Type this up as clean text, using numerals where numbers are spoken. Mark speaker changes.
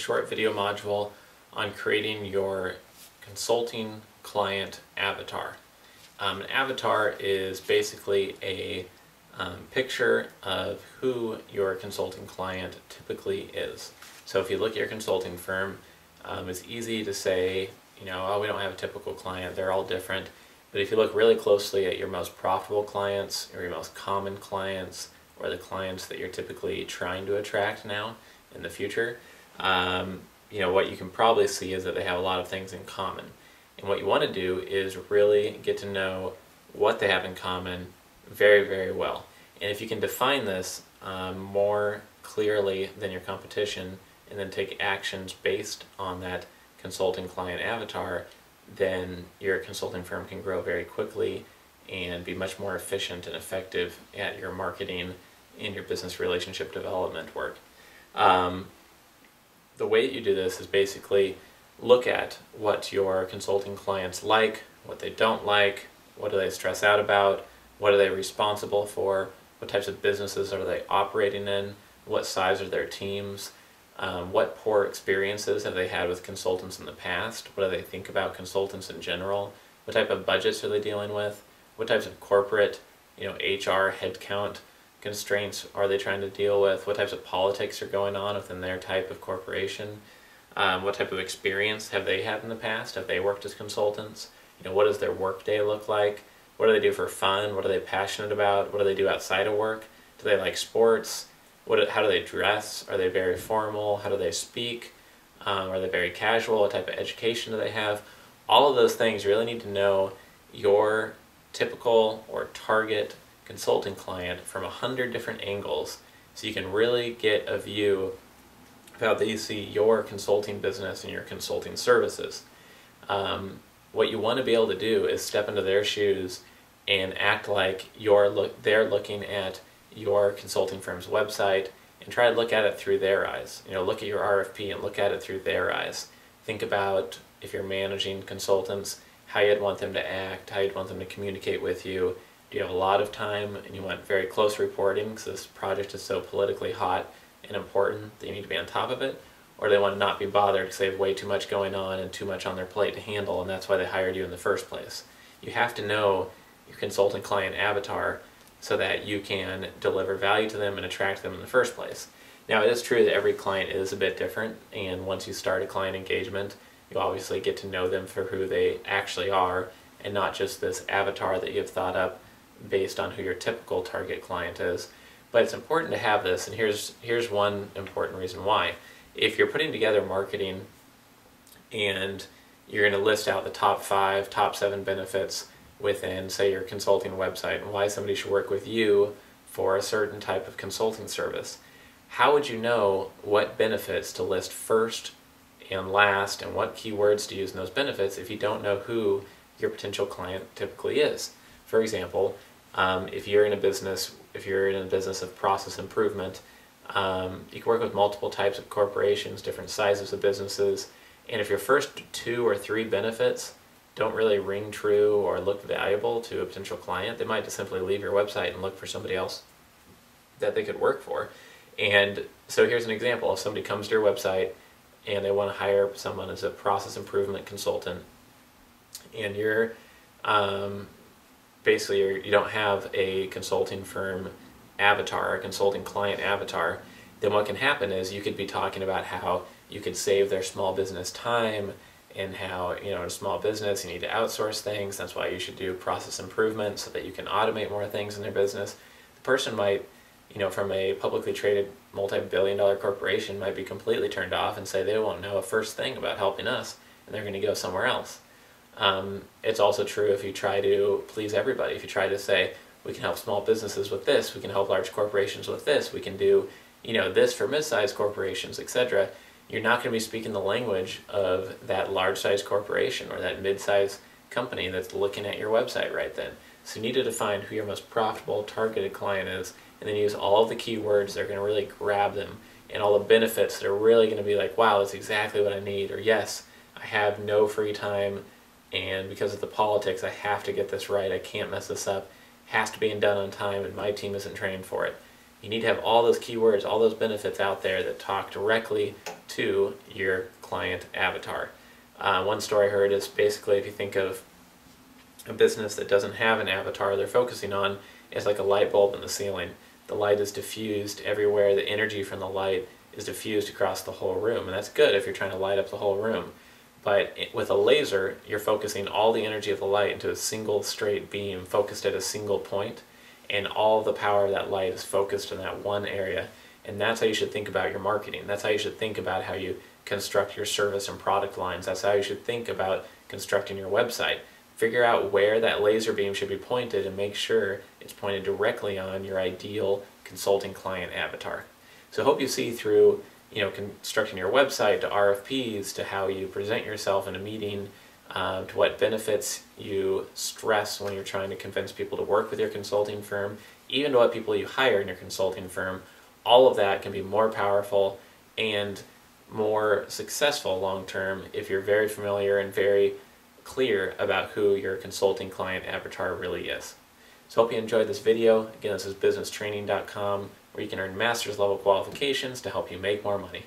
Speaker 1: short video module on creating your consulting client avatar. An avatar is basically a picture of who your consulting client typically is. So if you look at your consulting firm, it's easy to say, oh, we don't have a typical client, they're all different. But if you look really closely at your most profitable clients, or your most common clients, or the clients that you're typically trying to attract now in the future, what you can probably see is that they have a lot of things in common. And what you want to do is really get to know what they have in common very, very well. And if you can define this more clearly than your competition, and then take actions based on that consulting client avatar, then your consulting firm can grow very quickly and be much more efficient and effective at your marketing and your business relationship development work. The way that you do this is basically look at what your consulting clients like, what they don't like, what do they stress out about, what are they responsible for, what types of businesses are they operating in, what size are their teams, what poor experiences have they had with consultants in the past, what do they think about consultants in general, what type of budgets are they dealing with, what types of corporate, HR headcount constraints are they trying to deal with, what types of politics are going on within their type of corporation, what type of experience have they had in the past, have they worked as consultants, what does their work day look like, what do they do for fun, what are they passionate about, what do they do outside of work, do they like sports, how do they dress, are they very formal, how do they speak, are they very casual, what type of education do they have. All of those things you really need to know your typical or target consulting client from 100 different angles, so you can really get a view of how they see your consulting business and your consulting services. What you want to be able to do is step into their shoes and act like they're looking at your consulting firm's website and try to look at it through their eyes. Look at your RFP and look at it through their eyes. Think about, if you're managing consultants, how you'd want them to act, how you'd want them to communicate with you. Do you have a lot of time and you want very close reporting because this project is so politically hot and important that you need to be on top of it? Or do they want to not be bothered because they have way too much going on and too much on their plate to handle, and that's why they hired you in the first place? You have to know your consulting client avatar so that you can deliver value to them and attract them in the first place. Now, it is true that every client is a bit different, and once you start a client engagement, you obviously get to know them for who they actually are, and not just this avatar that you've thought up based on who your typical target client is. But it's important to have this, and here's one important reason why. If you're putting together marketing and you're going to list out the top 5, top 7 benefits within, say, your consulting website, and why somebody should work with you for a certain type of consulting service, how would you know what benefits to list first and last and what keywords to use in those benefits if you don't know who your potential client typically is? For example, if you're in a business of process improvement, you can work with multiple types of corporations, different sizes of businesses, and if your first 2 or 3 benefits don't really ring true or look valuable to a potential client, they might just simply leave your website and look for somebody else that they could work for. And so here's an example. If somebody comes to your website and they want to hire someone as a process improvement consultant, and you're you don't have a consulting firm avatar, a consulting client avatar, then what can happen is you could be talking about how you could save their small business time, and how, in a small business you need to outsource things, that's why you should do process improvement so that you can automate more things in their business. The person might, from a publicly traded multi-billion-dollar corporation, might be completely turned off and say they won't know a first thing about helping us, and they're going to go somewhere else. It's also true if you try to please everybody. If you try to say, we can help small businesses with this, we can help large corporations with this, we can do this for mid-sized corporations, etc., you're not going to be speaking the language of that large-sized corporation or that mid-sized company that's looking at your website right then. So you need to define who your most profitable targeted client is, and then use all of the keywords that are going to really grab them, and all the benefits that are really going to be like, wow, that's exactly what I need, or yes, I have no free time, and because of the politics, I have to get this right, I can't mess this up, it has to be done on time, and my team isn't trained for it. You need to have all those keywords, all those benefits out there that talk directly to your client avatar. One story I heard is basically, if you think of a business that doesn't have an avatar they're focusing on, is like a light bulb in the ceiling. The light is diffused everywhere, the energy from the light is diffused across the whole room, and that's good if you're trying to light up the whole room. But with a laser, you're focusing all the energy of the light into a single straight beam focused at a single point, and all the power of that light is focused in that one area. And that's how you should think about your marketing. That's how you should think about how you construct your service and product lines. That's how you should think about constructing your website. Figure out where that laser beam should be pointed and make sure it's pointed directly on your ideal consulting client avatar. So I hope you see through constructing your website, to RFPs, to how you present yourself in a meeting, to what benefits you stress when you're trying to convince people to work with your consulting firm, even to what people you hire in your consulting firm. All of that can be more powerful and more successful long term if you're very familiar and very clear about who your consulting client avatar really is. So I hope you enjoyed this video. Again, this is businesstraining.com, where you can earn master's level qualifications to help you make more money.